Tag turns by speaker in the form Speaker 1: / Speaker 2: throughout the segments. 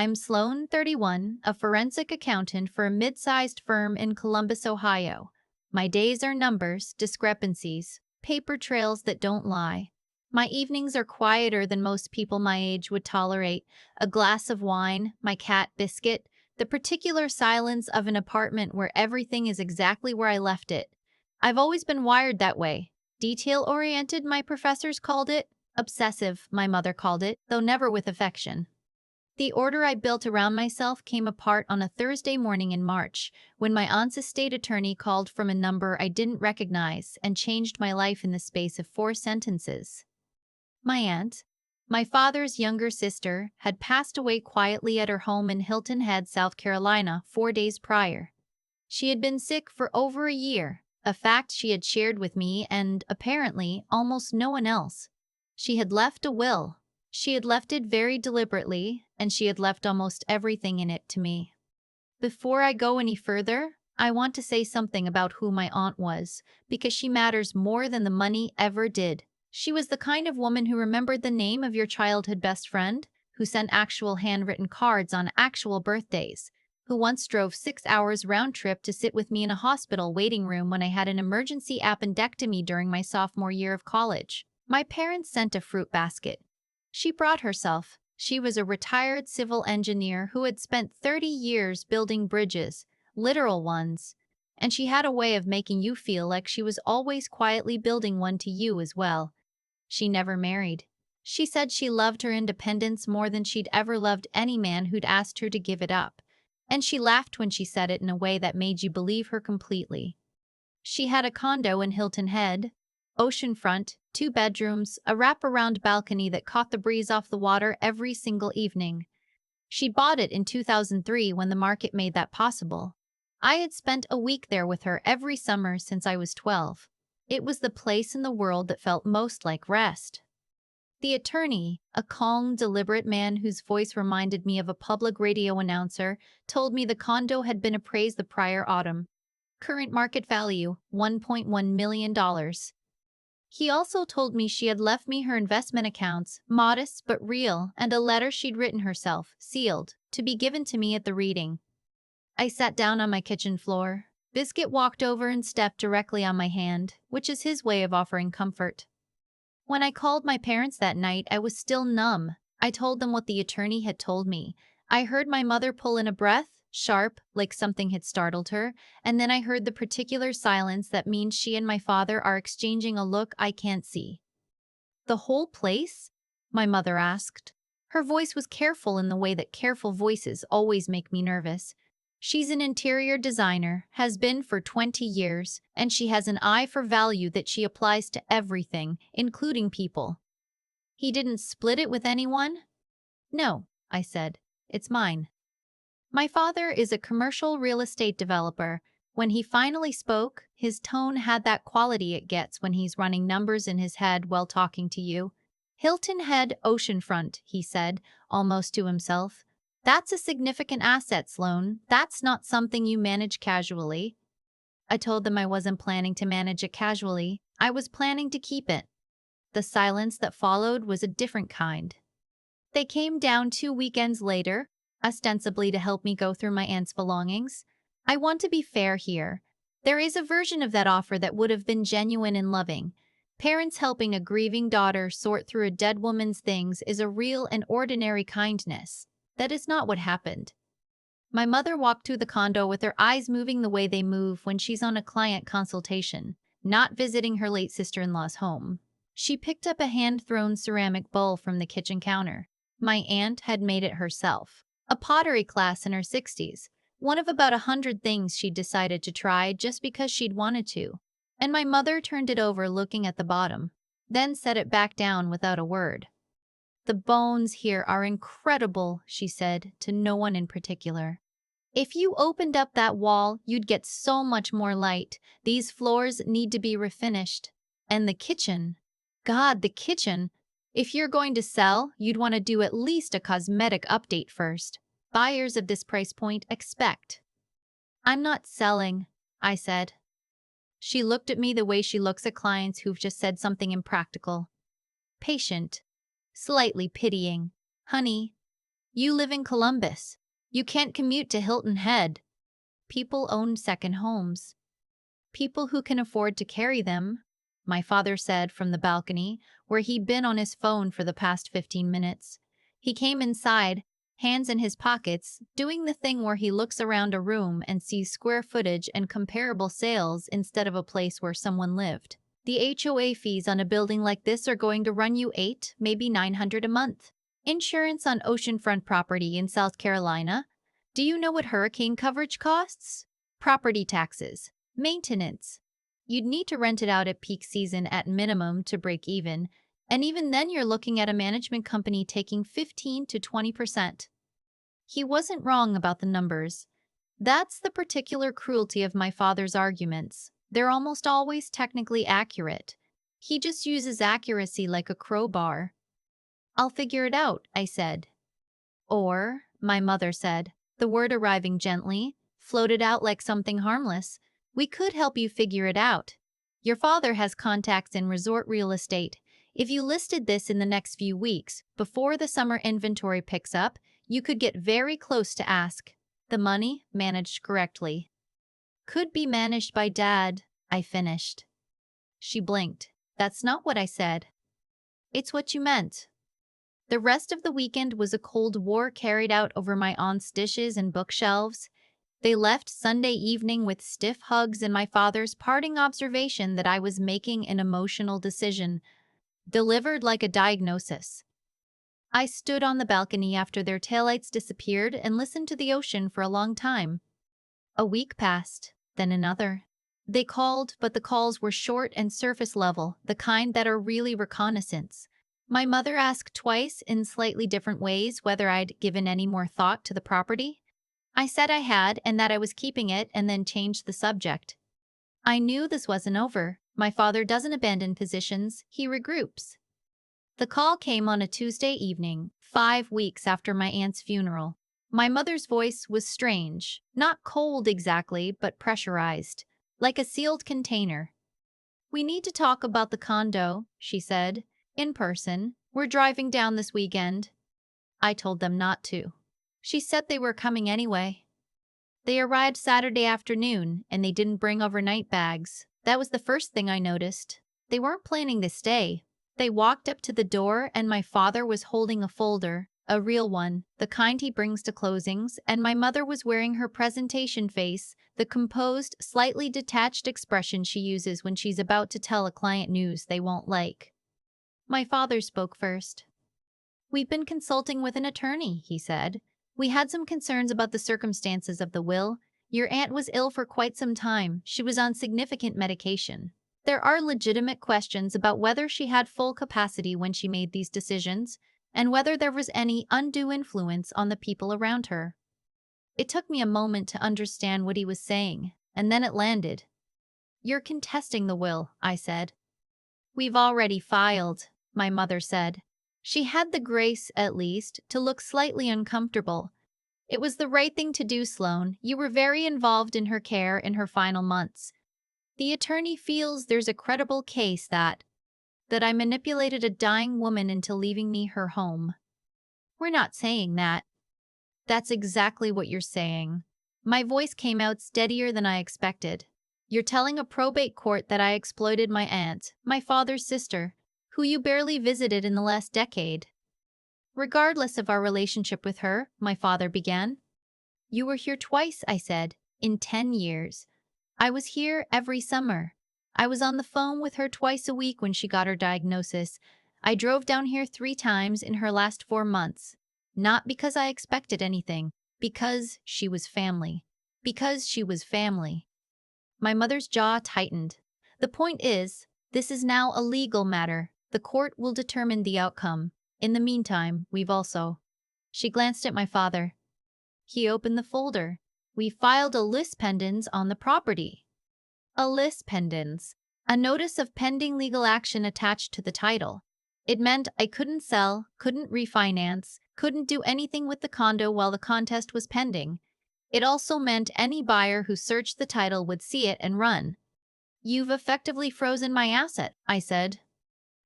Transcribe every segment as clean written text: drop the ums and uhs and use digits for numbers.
Speaker 1: I'm Sloane, 31, a forensic accountant for a mid-sized firm in Columbus, Ohio. My days are numbers, discrepancies, paper trails that don't lie. My evenings are quieter than most people my age would tolerate. A glass of wine, my cat Biscuit, the particular silence of an apartment where everything is exactly where I left it. I've always been wired that way. Detail-oriented, my professors called it. Obsessive, my mother called it, though never with affection. The order I built around myself came apart on a Thursday morning in March, when my aunt's estate attorney called from a number I didn't recognize and changed my life in the space of 4 sentences. My aunt, my father's younger sister, had passed away quietly at her home in Hilton Head, South Carolina, 4 days prior. She had been sick for over a year, a fact she had shared with me and, apparently, almost no one else. She had left a will. She had left it very deliberately, and she had left almost everything in it to me. Before I go any further, I want to say something about who my aunt was, because she matters more than the money ever did. She was the kind of woman who remembered the name of your childhood best friend, who sent actual handwritten cards on actual birthdays, who once drove 6 hours round trip to sit with me in a hospital waiting room when I had an emergency appendectomy during my sophomore year of college. My parents sent a fruit basket. She brought herself. She was a retired civil engineer who had spent 30 years building bridges, literal ones, and she had a way of making you feel like she was always quietly building one to you as well. She never married. She said she loved her independence more than she'd ever loved any man who'd asked her to give it up, and she laughed when she said it in a way that made you believe her completely. She had a condo in Hilton Head, oceanfront, 2 bedrooms, a wraparound balcony that caught the breeze off the water every single evening. She bought it in 2003 when the market made that possible. I had spent a week there with her every summer since I was 12. It was the place in the world that felt most like rest. The attorney, a calm, deliberate man whose voice reminded me of a public radio announcer, told me the condo had been appraised the prior autumn. Current market value, $1.1 million. He also told me she had left me her investment accounts, modest but real, and a letter she'd written herself, sealed, to be given to me at the reading. I sat down on my kitchen floor. Biscuit walked over and stepped directly on my hand, which is his way of offering comfort. When I called my parents that night, I was still numb. I told them what the attorney had told me. I heard my mother pull in a breath, sharp, like something had startled her, and then I heard the particular silence that means she and my father are exchanging a look I can't see. "The whole place?" my mother asked. Her voice was careful in the way that careful voices always make me nervous. She's an interior designer, has been for 20 years, and she has an eye for value that she applies to everything, including people. "He didn't split it with anyone?" "No," I said. "It's mine." My father is a commercial real estate developer. When he finally spoke, his tone had that quality it gets when he's running numbers in his head while talking to you. "Hilton Head oceanfront," he said, almost to himself. "That's a significant asset, Sloane. That's not something you manage casually." I told them I wasn't planning to manage it casually. I was planning to keep it. The silence that followed was a different kind. They came down 2 weekends later, ostensibly to help me go through my aunt's belongings. I want to be fair here. There is a version of that offer that would have been genuine and loving. Parents helping a grieving daughter sort through a dead woman's things is a real and ordinary kindness. That is not what happened. My mother walked through the condo with her eyes moving the way they move when she's on a client consultation, not visiting her late sister-in-law's home. She picked up a hand-thrown ceramic bowl from the kitchen counter. My aunt had made it herself. A pottery class in her 60s, one of about 100 things she'd decided to try just because she'd wanted to. And my mother turned it over looking at the bottom, then set it back down without a word. "The bones here are incredible," she said, to no one in particular. "If you opened up that wall, you'd get so much more light. These floors need to be refinished. And the kitchen. God, the kitchen. If you're going to sell, you'd want to do at least a cosmetic update first. Buyers of this price point expect." "I'm not selling," I said. She looked at me the way she looks at clients who've just said something impractical. Patient. Slightly pitying. "Honey, You live in Columbus. You can't commute to Hilton Head. People own second homes. People who can afford to carry them, my father said from the balcony, where he'd been on his phone for the past 15 minutes. He came inside, hands in his pockets, doing the thing where he looks around a room and sees square footage and comparable sales instead of a place where someone lived. The HOA fees on a building like this are going to run you $800, maybe $900 a month. Insurance on oceanfront property in South Carolina. Do you know what hurricane coverage costs? Property taxes. Maintenance. You'd need to rent it out at peak season at minimum to break even, and even then you're looking at a management company taking 15 to 20%. He wasn't wrong about the numbers. That's the particular cruelty of my father's arguments. They're almost always technically accurate. He just uses accuracy like a crowbar. I'll figure it out, I said. Or, my mother said, the word arriving gently, floated out like something harmless. We could help you figure it out. Your father has contacts in resort real estate. If you listed this in the next few weeks, before the summer inventory picks up, you could get very close to ask. The money, managed correctly. Could be managed by Dad, I finished. She blinked. That's not what I said. It's what you meant. The rest of the weekend was a cold war carried out over my aunt's dishes and bookshelves. They left Sunday evening with stiff hugs and my father's parting observation that I was making an emotional decision, delivered like a diagnosis. I stood on the balcony after their taillights disappeared and listened to the ocean for a long time. A week passed, then another. They called, but the calls were short and surface level, the kind that are really reconnaissance. My mother asked twice in slightly different ways whether I'd given any more thought to the property. I said I had and that I was keeping it and then changed the subject. I knew this wasn't over. My father doesn't abandon positions, he regroups. The call came on a Tuesday evening, 5 weeks after my aunt's funeral. My mother's voice was strange, not cold exactly, but pressurized, like a sealed container. We need to talk about the condo, she said. In person. We're driving down this weekend. I told them not to. She said they were coming anyway. They arrived Saturday afternoon, and they didn't bring overnight bags. That was the first thing I noticed. They weren't planning to stay. They walked up to the door, and my father was holding a folder, a real one, the kind he brings to closings, and my mother was wearing her presentation face, the composed, slightly detached expression she uses when she's about to tell a client news they won't like. My father spoke first. We've been consulting with an attorney, he said. We had some concerns about the circumstances of the will. Your aunt was ill for quite some time. She was on significant medication. There are legitimate questions about whether she had full capacity when she made these decisions, and whether there was any undue influence on the people around her. It took me a moment to understand what he was saying, and then it landed. You're contesting the will, I said. We've already filed, my mother said. She had the grace, at least, to look slightly uncomfortable. It was the right thing to do, Sloane. You were very involved in her care in her final months. The attorney feels there's a credible case that I manipulated a dying woman into leaving me her home. We're not saying that. That's exactly what you're saying. My voice came out steadier than I expected. You're telling a probate court that I exploited my aunt, my father's sister, who you barely visited in the last decade. Regardless of our relationship with her, my father began. You were here twice, I said, in 10 years. I was here every summer. I was on the phone with her twice a week when she got her diagnosis. I drove down here 3 times in her last 4 months. Not because I expected anything, because she was family. Because she was family. My mother's jaw tightened. The point is, this is now a legal matter. The court will determine the outcome. In the meantime, we've also... She glanced at my father. He opened the folder. We filed a lis pendens on the property. A lis pendens. A notice of pending legal action attached to the title. It meant I couldn't sell, couldn't refinance, couldn't do anything with the condo while the contest was pending. It also meant any buyer who searched the title would see it and run. You've effectively frozen my asset, I said.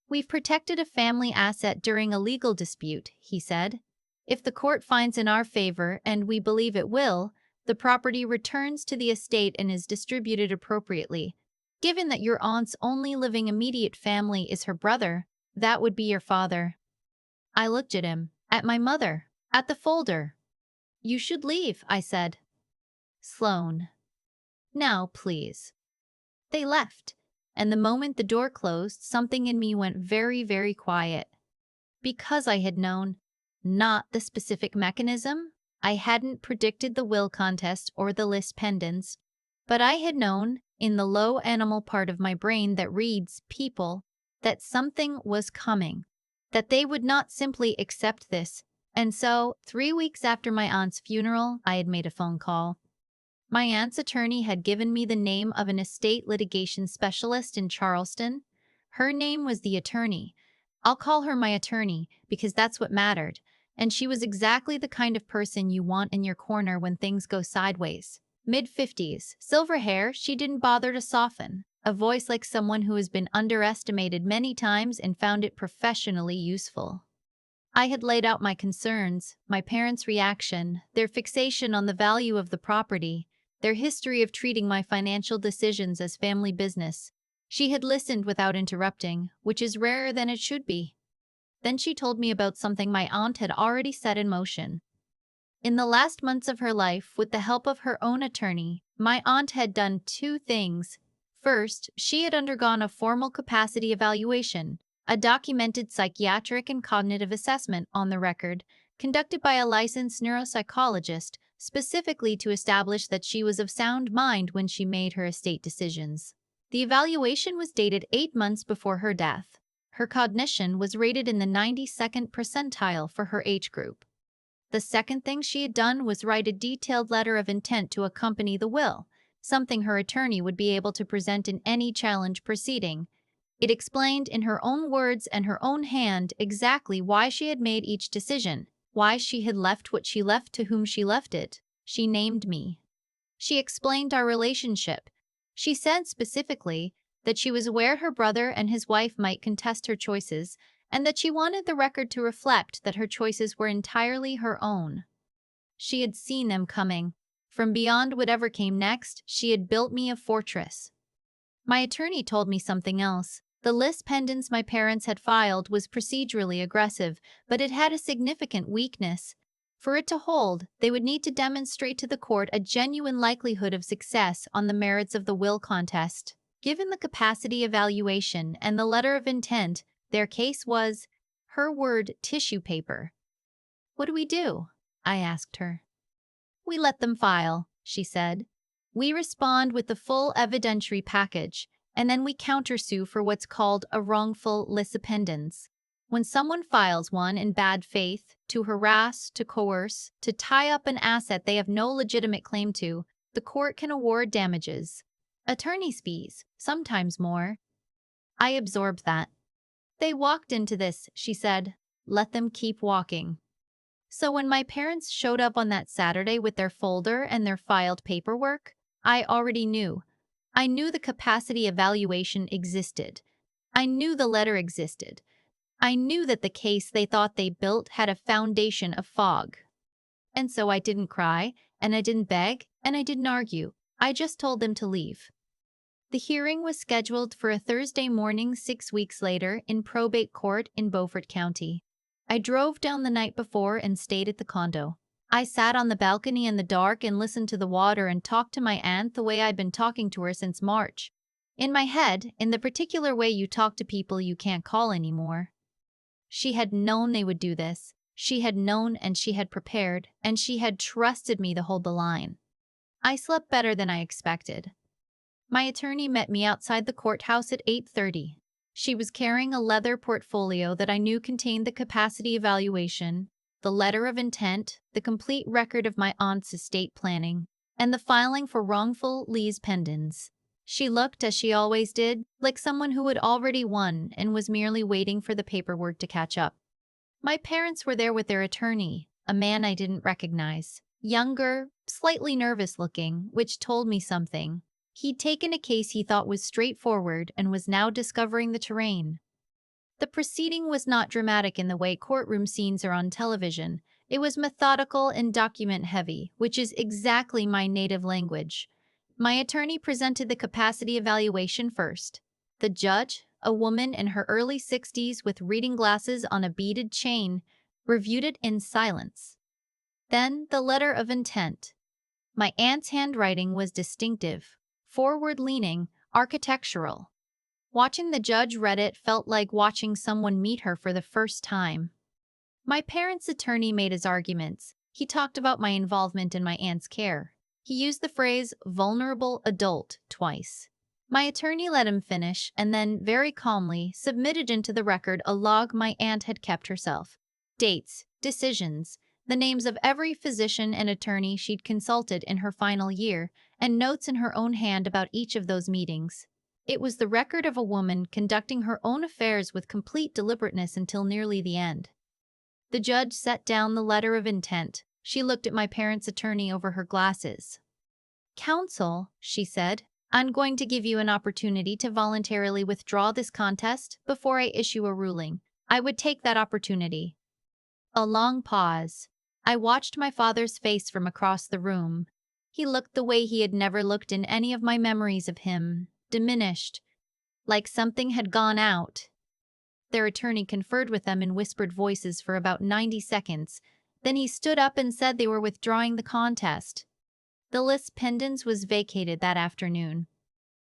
Speaker 1: We've protected a family asset during a legal dispute, he said. If the court finds in our favor, and we believe it will, the property returns to the estate and is distributed appropriately. Given that your aunt's only living immediate family is her brother, that would be your father. I looked at him, at my mother, at the folder. You should leave, I said. Sloane. Now, please. They left, and the moment the door closed, something in me went very, very quiet. Because I had known, not the specific mechanism, I hadn't predicted the will contest or the list pendens, but I had known, in the low animal part of my brain that reads people, that something was coming, that they would not simply accept this. And so, 3 weeks after my aunt's funeral, I had made a phone call. My aunt's attorney had given me the name of an estate litigation specialist in Charleston. Her name was the attorney. I'll call her my attorney because that's what mattered, and she was exactly the kind of person you want in your corner when things go sideways. Mid-50s, silver hair, she didn't bother to soften. A voice like someone who has been underestimated many times and found it professionally useful. I had laid out my concerns, my parents' reaction, their fixation on the value of the property, their history of treating my financial decisions as family business. She had listened without interrupting, which is rarer than it should be. Then she told me about something my aunt had already set in motion. In the last months of her life, with the help of her own attorney, my aunt had done 2 things. First, she had undergone a formal capacity evaluation, a documented psychiatric and cognitive assessment on the record, conducted by a licensed neuropsychologist, specifically to establish that she was of sound mind when she made her estate decisions. The evaluation was dated 8 months before her death. Her cognition was rated in the 92nd percentile for her age group. The second thing she had done was write a detailed letter of intent to accompany the will, something her attorney would be able to present in any challenge proceeding. It explained in her own words and her own hand exactly why she had made each decision, why she had left what she left to whom she left it. She named me. She explained our relationship. She said specifically that she was aware her brother and his wife might contest her choices, and that she wanted the record to reflect that her choices were entirely her own. She had seen them coming. From beyond whatever came next, she had built me a fortress. My attorney told me something else. The list pendens my parents had filed was procedurally aggressive, but it had a significant weakness. For it to hold, they would need to demonstrate to the court a genuine likelihood of success on the merits of the will contest. Given the capacity evaluation and the letter of intent, their case was, her word, tissue paper. What do? I asked her. We let them file, she said. We respond with the full evidentiary package, and then we countersue for what's called a wrongful lis pendens. When someone files one in bad faith, to harass, to coerce, to tie up an asset they have no legitimate claim to, the court can award damages. Attorney's fees, sometimes more. I absorbed that. They walked into this, she said. Let them keep walking. So when my parents showed up on that Saturday with their folder and their filed paperwork, I already knew. I knew the capacity evaluation existed. I knew the letter existed. I knew that the case they thought they built had a foundation of fog. And so I didn't cry, and I didn't beg, and I didn't argue. I just told them to leave. The hearing was scheduled for a Thursday morning 6 weeks later in probate court in Beaufort County. I drove down the night before and stayed at the condo. I sat on the balcony in the dark and listened to the water and talked to my aunt the way I'd been talking to her since March. In my head, in the particular way you talk to people you can't call anymore. She had known they would do this. She had known and she had prepared, and she had trusted me to hold the line. I slept better than I expected. My attorney met me outside the courthouse at 8:30. She was carrying a leather portfolio that I knew contained the capacity evaluation, the letter of intent, the complete record of my aunt's estate planning, and the filing for wrongful lis pendens. She looked, as she always did, like someone who had already won and was merely waiting for the paperwork to catch up. My parents were there with their attorney, a man I didn't recognize. Younger, slightly nervous looking, which told me something. He'd taken a case he thought was straightforward and was now discovering the terrain. The proceeding was not dramatic in the way courtroom scenes are on television. It was methodical and document-heavy, which is exactly my native language. My attorney presented the capacity evaluation first. The judge, a woman in her early 60s with reading glasses on a beaded chain, reviewed it in silence. Then the letter of intent. My aunt's handwriting was distinctive, forward-leaning, architectural. Watching the judge read it felt like watching someone meet her for the first time. My parents' attorney made his arguments. He talked about my involvement in my aunt's care. He used the phrase vulnerable adult twice. My attorney let him finish and then, very calmly, submitted into the record a log my aunt had kept herself. Dates, decisions, the names of every physician and attorney she'd consulted in her final year, and notes in her own hand about each of those meetings. It was the record of a woman conducting her own affairs with complete deliberateness until nearly the end. The judge set down the letter of intent. She looked at my parents' attorney over her glasses. "Counsel," she said, "I'm going to give you an opportunity to voluntarily withdraw this contest before I issue a ruling. I would take that opportunity." A long pause. I watched my father's face from across the room. He looked the way he had never looked in any of my memories of him, diminished, like something had gone out. Their attorney conferred with them in whispered voices for about 90 seconds. Then he stood up and said they were withdrawing the contest. The lis pendens was vacated that afternoon.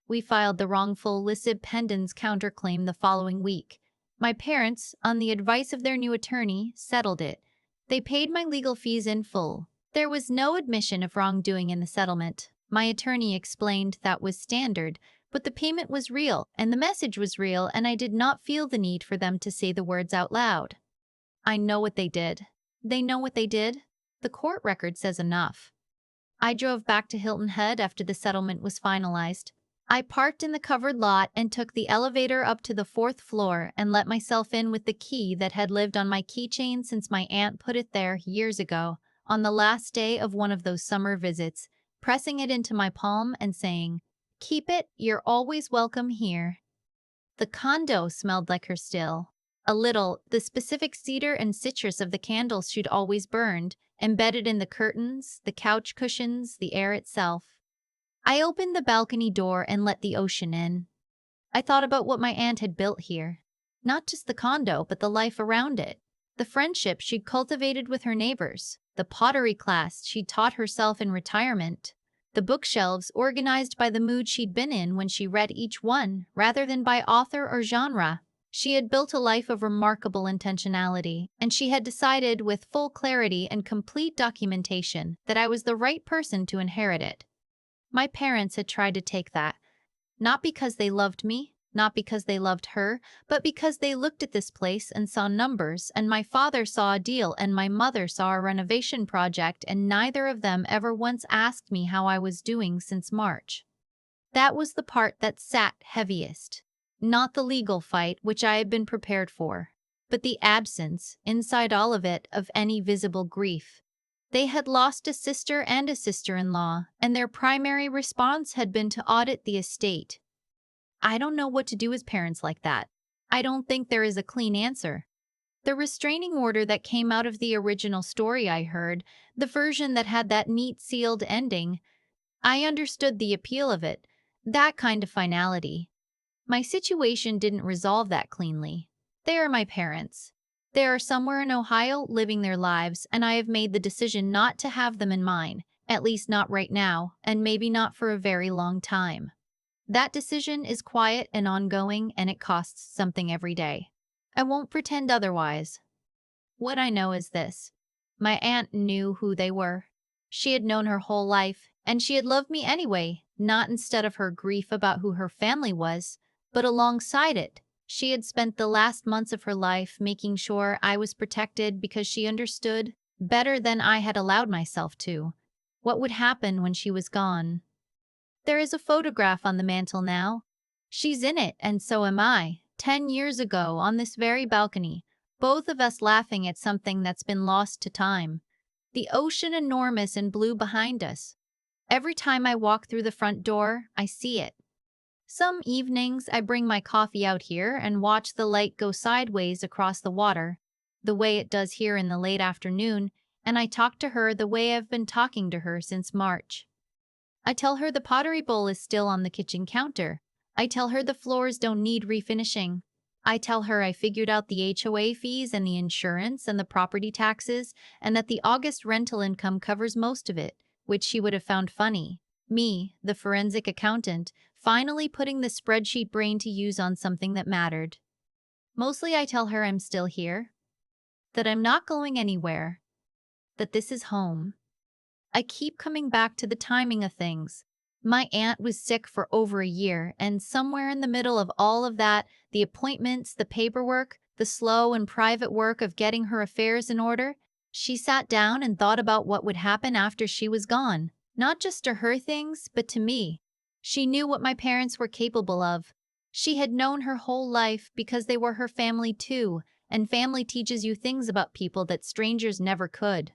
Speaker 1: We filed the wrongful lis pendens counterclaim the following week. My parents, on the advice of their new attorney, settled it. They paid my legal fees in full. There was no admission of wrongdoing in the settlement. My attorney explained that was standard, but the payment was real, and the message was real, and I did not feel the need for them to say the words out loud. I know what they did. They know what they did. The court record says enough. I drove back to Hilton Head after the settlement was finalized. I parked in the covered lot and took the elevator up to the 4th floor and let myself in with the key that had lived on my keychain since my aunt put it there years ago, on the last day of one of those summer visits, pressing it into my palm and saying, "Keep it, you're always welcome here." The condo smelled like her still. A little, the specific cedar and citrus of the candles she'd always burned, embedded in the curtains, the couch cushions, the air itself. I opened the balcony door and let the ocean in. I thought about what my aunt had built here. Not just the condo, but the life around it. The friendship she'd cultivated with her neighbors. The pottery class she'd taught herself in retirement. The bookshelves organized by the mood she'd been in when she read each one, rather than by author or genre. She had built a life of remarkable intentionality, and she had decided with full clarity and complete documentation that I was the right person to inherit it. My parents had tried to take that, not because they loved me, not because they loved her, but because they looked at this place and saw numbers, and my father saw a deal and my mother saw a renovation project, and neither of them ever once asked me how I was doing since March. That was the part that sat heaviest. Not the legal fight, which I had been prepared for, but the absence, inside all of it, of any visible grief. They had lost a sister and a sister-in-law, and their primary response had been to audit the estate. I don't know what to do as parents like that. I don't think there is a clean answer. The restraining order that came out of the original story I heard, the version that had that neat sealed ending, I understood the appeal of it, that kind of finality. My situation didn't resolve that cleanly. They are my parents. They are somewhere in Ohio living their lives, and I have made the decision not to have them in mine, at least not right now, and maybe not for a very long time. That decision is quiet and ongoing, and it costs something every day. I won't pretend otherwise. What I know is this. My aunt knew who they were. She had known her whole life, and she had loved me anyway, not instead of her grief about who her family was, but alongside it. She had spent the last months of her life making sure I was protected because she understood, better than I had allowed myself to, what would happen when she was gone. There is a photograph on the mantel now. She's in it, and so am I, 10 years ago on this very balcony, both of us laughing at something that's been lost to time. The ocean enormous and blue behind us. Every time I walk through the front door, I see it. Some evenings I bring my coffee out here and watch the light go sideways across the water, the way it does here in the late afternoon, and I talk to her the way I've been talking to her since March. I tell her the pottery bowl is still on the kitchen counter. I tell her the floors don't need refinishing. I tell her I figured out the HOA fees and the insurance and the property taxes, and that the August rental income covers most of it, which she would have found funny. Me, the forensic accountant, finally putting the spreadsheet brain to use on something that mattered. Mostly I tell her I'm still here, that I'm not going anywhere, that this is home. I keep coming back to the timing of things. My aunt was sick for over a year, and somewhere in the middle of all of that, the appointments, the paperwork, the slow and private work of getting her affairs in order, she sat down and thought about what would happen after she was gone. Not just to her things, but to me. She knew what my parents were capable of. She had known her whole life because they were her family too, and family teaches you things about people that strangers never could.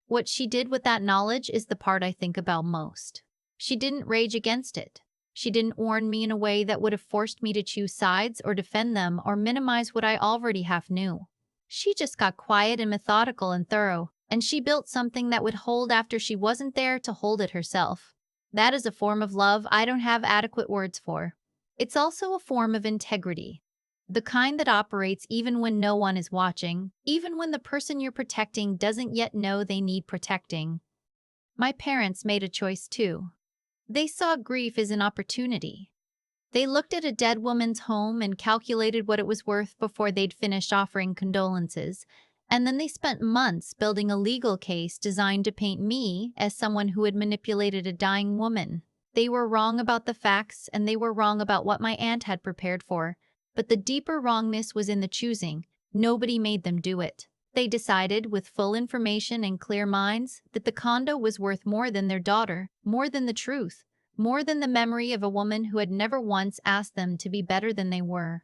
Speaker 1: What she did with that knowledge is the part I think about most. She didn't rage against it. She didn't warn me in a way that would have forced me to choose sides or defend them or minimize what I already half knew. She just got quiet and methodical and thorough, and she built something that would hold after she wasn't there to hold it herself. That is a form of love I don't have adequate words for. It's also a form of integrity. The kind that operates even when no one is watching, even when the person you're protecting doesn't yet know they need protecting. My parents made a choice too. They saw grief as an opportunity. They looked at a dead woman's home and calculated what it was worth before they'd finished offering condolences, and then they spent months building a legal case designed to paint me as someone who had manipulated a dying woman. They were wrong about the facts, and they were wrong about what my aunt had prepared for. But the deeper wrongness was in the choosing. Nobody made them do it. They decided, with full information and clear minds, that the condo was worth more than their daughter, more than the truth, more than the memory of a woman who had never once asked them to be better than they were.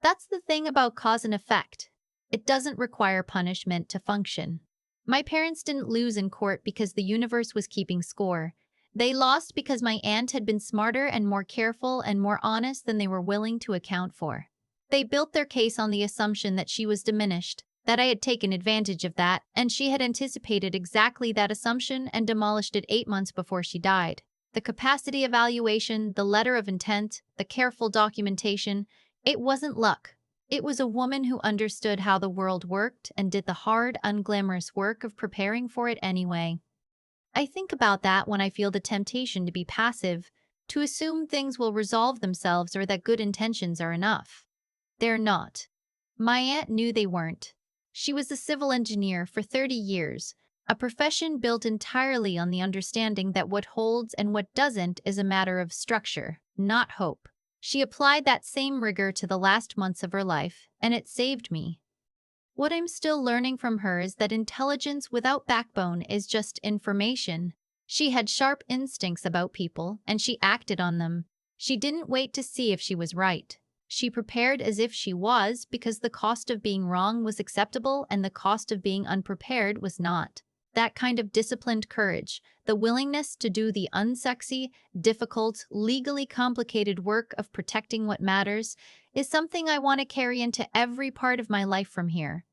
Speaker 1: That's the thing about cause and effect. It doesn't require punishment to function. My parents didn't lose in court because the universe was keeping score. They lost because my aunt had been smarter and more careful and more honest than they were willing to account for. They built their case on the assumption that she was diminished, that I had taken advantage of that, and she had anticipated exactly that assumption and demolished it 8 months before she died. The capacity evaluation, the letter of intent, the careful documentation, it wasn't luck. It was a woman who understood how the world worked and did the hard, unglamorous work of preparing for it anyway. I think about that when I feel the temptation to be passive, to assume things will resolve themselves or that good intentions are enough. They're not. My aunt knew they weren't. She was a civil engineer for 30 years, a profession built entirely on the understanding that what holds and what doesn't is a matter of structure, not hope. She applied that same rigor to the last months of her life, and it saved me. What I'm still learning from her is that intelligence without backbone is just information. She had sharp instincts about people, and she acted on them. She didn't wait to see if she was right. She prepared as if she was, because the cost of being wrong was acceptable and the cost of being unprepared was not. That kind of disciplined courage, the willingness to do the unsexy, difficult, legally complicated work of protecting what matters, is something I want to carry into every part of my life from here.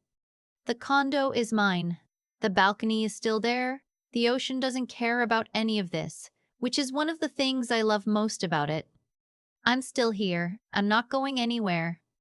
Speaker 1: The condo is mine. The balcony is still there. The ocean doesn't care about any of this, which is one of the things I love most about it. I'm still here. I'm not going anywhere.